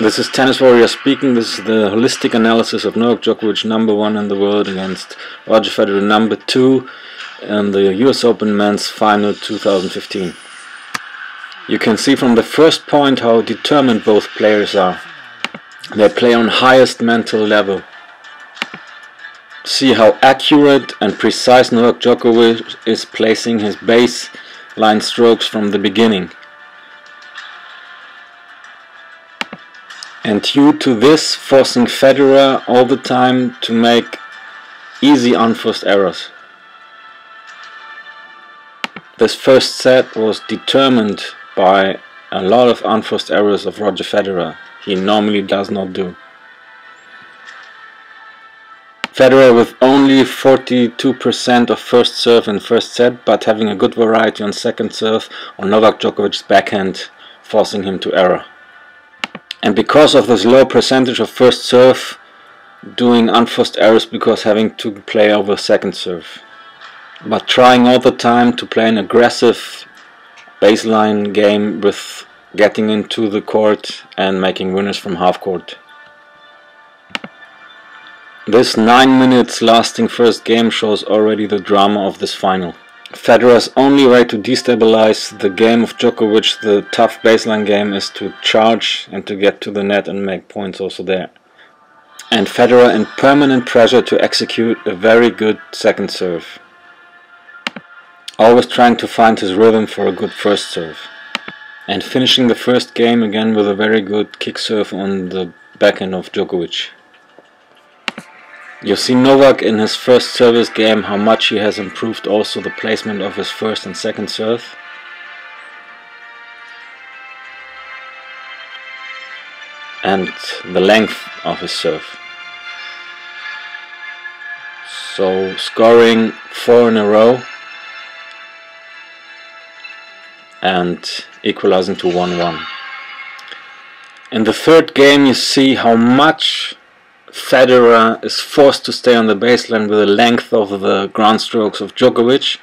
This is Tennis Warrior speaking. This is the holistic analysis of Novak Djokovic, #1 in the world, against Roger Federer, #2 in the US Open Men's Final 2015. You can see from the first point how determined both players are. They play on highest mental level. See how accurate and precise Novak Djokovic is placing his baseline strokes from the beginning. And due to this, forcing Federer all the time to make easy unforced errors. This first set was determined by a lot of unforced errors of Roger Federer. He normally does not do. Federer with only 42% of first serve in first set, but having a good variety on second serve on Novak Djokovic's backhand, forcing him to error. And because of this low percentage of first serve, doing unforced errors because having to play over second serve. But trying all the time to play an aggressive baseline game with getting into the court and making winners from half court. This 9 minutes lasting first game shows already the drama of this final. Federer's only way to destabilize the game of Djokovic, the tough baseline game, is to charge and to get to the net and make points also there. And Federer in permanent pressure to execute a very good second serve. Always trying to find his rhythm for a good first serve. And finishing the first game again with a very good kick serve on the backhand of Djokovic. You see Novak in his first service game how much he has improved also the placement of his first and second serve. And the length of his serve. So scoring 4 in a row and equalizing to 1-1. In the third game you see how much Federer is forced to stay on the baseline with the length of the ground strokes of Djokovic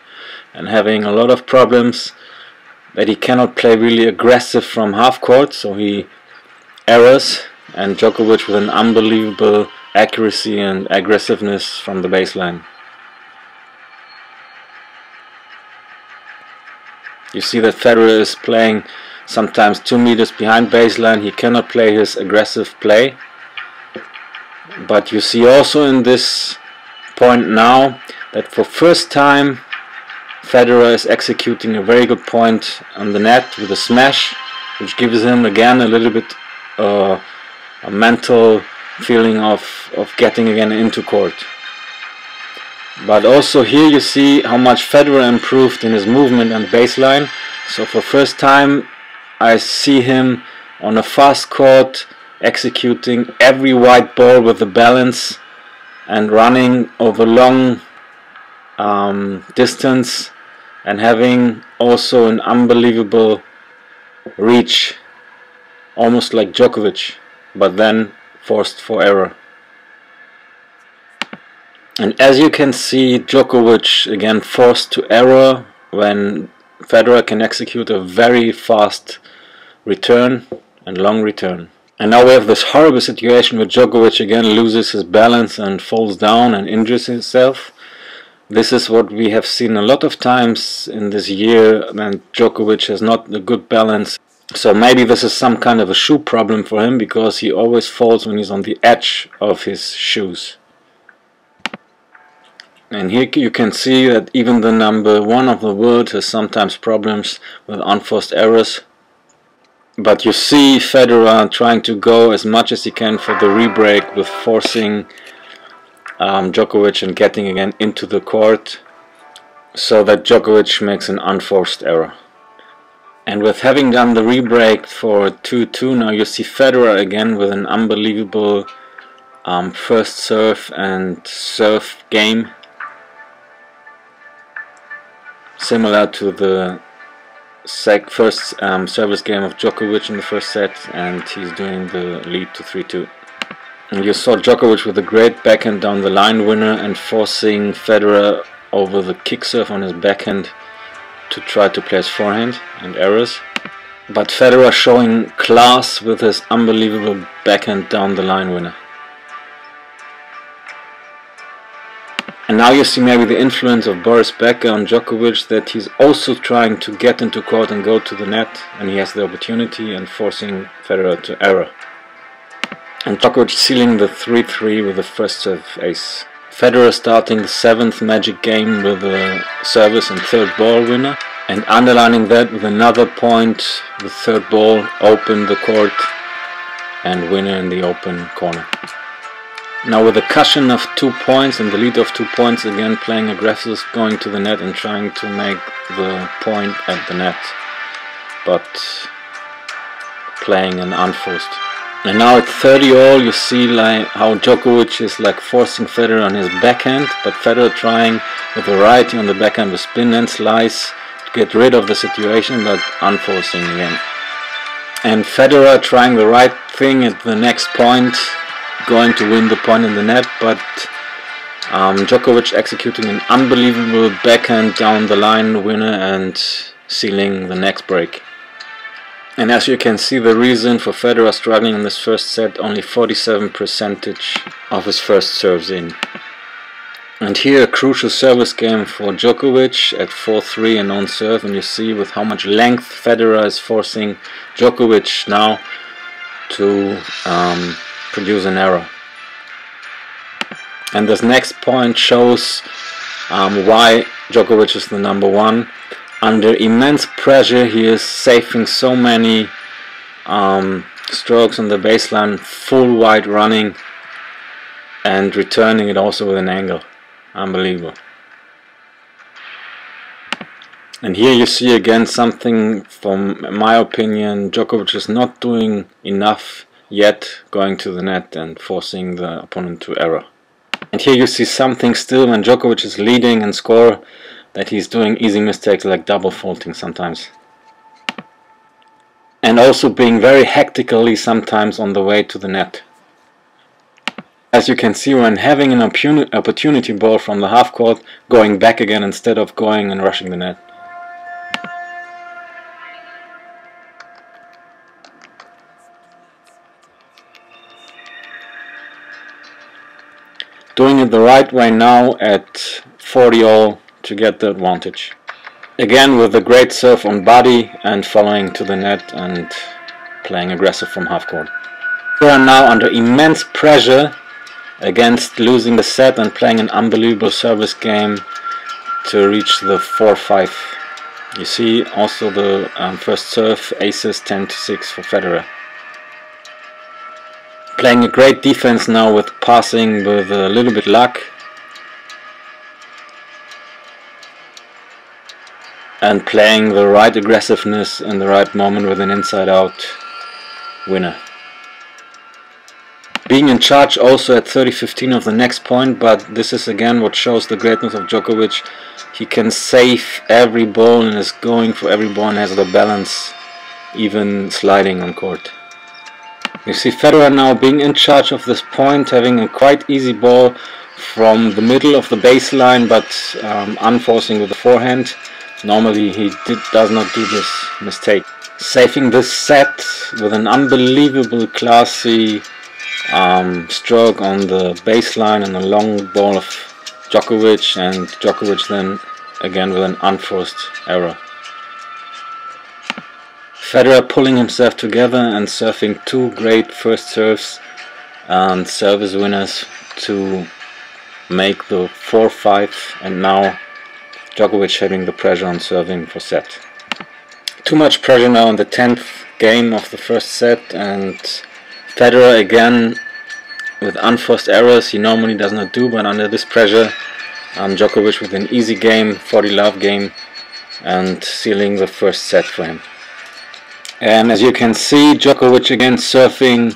and having a lot of problems that he cannot play really aggressive from half court, so he errors, and Djokovic with an unbelievable accuracy and aggressiveness from the baseline. You see that Federer is playing sometimes 2 meters behind baseline. He cannot play his aggressive play. But you see also in this point now that for first time Federer is executing a very good point on the net with a smash, which gives him again a little bit a mental feeling of getting again into court. But also here you see how much Federer improved in his movement and baseline. So for first time I see him on a fast court executing every white ball with the balance and running over long distance and having also an unbelievable reach, almost like Djokovic, but then forced for error. And as you can see, Djokovic again forced to error when Federer can execute a very fast return and long return. And now we have this horrible situation where Djokovic again loses his balance and falls down and injures himself. This is what we have seen a lot of times in this year, and Djokovic has not a good balance. So maybe this is some kind of a shoe problem for him, because he always falls when he's on the edge of his shoes. And here you can see that even the #1 of the world has sometimes problems with unforced errors. But you see Federer trying to go as much as he can for the rebreak with forcing Djokovic and getting again into the court so that Djokovic makes an unforced error. And with having done the rebreak for 2-2, now you see Federer again with an unbelievable first serve and serve game, similar to the first service game of Djokovic in the first set, and he's doing the lead to 3-2. And you saw Djokovic with a great backhand down the line winner and forcing Federer over the kick serve on his backhand to try to play his forehand and errors. But Federer showing class with his unbelievable backhand down the line winner. And now you see maybe the influence of Boris Becker on Djokovic, that he's also trying to get into court and go to the net, and he has the opportunity and forcing Federer to error. And Djokovic sealing the 3-3 with the first serve ace. Federer starting the 7th magic game with a service and third ball winner, and underlining that with another point, the third ball, open the court and winner in the open corner. Now with a cushion of 2 points and the lead of 2 points, again playing aggressive, going to the net and trying to make the point at the net, but playing an unforced. And now at 30-all you see like how Djokovic is like forcing Federer on his backhand, but Federer trying with variety on the backhand with spin and slice to get rid of the situation, but unforcing again. And Federer trying the right thing at the next point, going to win the point in the net, but Djokovic executing an unbelievable backhand down the line winner and sealing the next break. And as you can see, the reason for Federer struggling in this first set, only 47% of his first serves in. And here a crucial service game for Djokovic at 4-3 and on serve, and you see with how much length Federer is forcing Djokovic now to produce an error. And this next point shows why Djokovic is the number one. Under immense pressure he is saving so many strokes on the baseline, full wide running and returning it also with an angle. Unbelievable. And here you see again something, from my opinion, Djokovic is not doing enough yet going to the net and forcing the opponent to error. And here you see something still when Djokovic is leading and score, that he's doing easy mistakes like double faulting sometimes. And also being very hectically sometimes on the way to the net. As you can see, when having an opportunity ball from the half court, going back again instead of going and rushing the net. Doing it the right way now at 40-all to get the advantage. Again with a great serve on body and following to the net and playing aggressive from half court. We are now under immense pressure against losing the set and playing an unbelievable service game to reach the 4-5. You see also the first serve aces 10-6 for Federer. Playing a great defense now with passing with a little bit luck. And playing the right aggressiveness in the right moment with an inside-out winner. Being in charge also at 30-15 of the next point, but this is again what shows the greatness of Djokovic. He can save every ball and is going for every ball and has the balance, even sliding on court. You see Federer now being in charge of this point, having a quite easy ball from the middle of the baseline, but unforcing with the forehand. Normally he does not do this mistake. Saving this set with an unbelievable classy stroke on the baseline and a long ball of Djokovic, and Djokovic then again with an unforced error. Federer pulling himself together and serving two great first serves and service winners to make the 4-5, and now Djokovic having the pressure on serving for set. Too much pressure now in the 10th game of the first set, and Federer again with unforced errors he normally does not do, but under this pressure Djokovic with an easy game, 40-love game, and sealing the first set for him. And as you can see, Djokovic again serving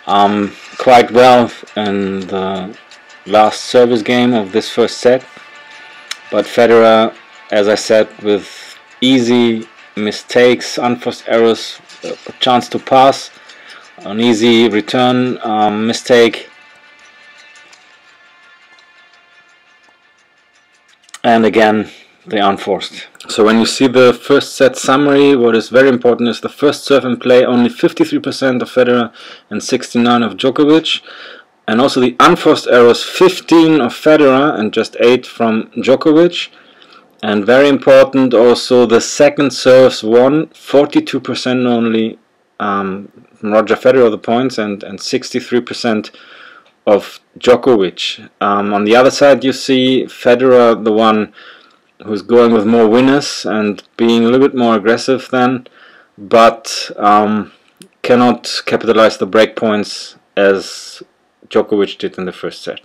quite well in the last service game of this first set, but Federer, as I said, with easy mistakes, unforced errors, a chance to pass, an easy return mistake, and again the unforced. So when you see the first set summary, what is very important is the first serve in play, only 53% of Federer and 69% of Djokovic. And also the unforced errors, 15 of Federer and just 8 from Djokovic. And very important also, the second serves won, 42% only Roger Federer the points, and 63% of Djokovic. On the other side you see Federer, the one who's going with more winners and being a little bit more aggressive then, but cannot capitalize the break points as Djokovic did in the first set.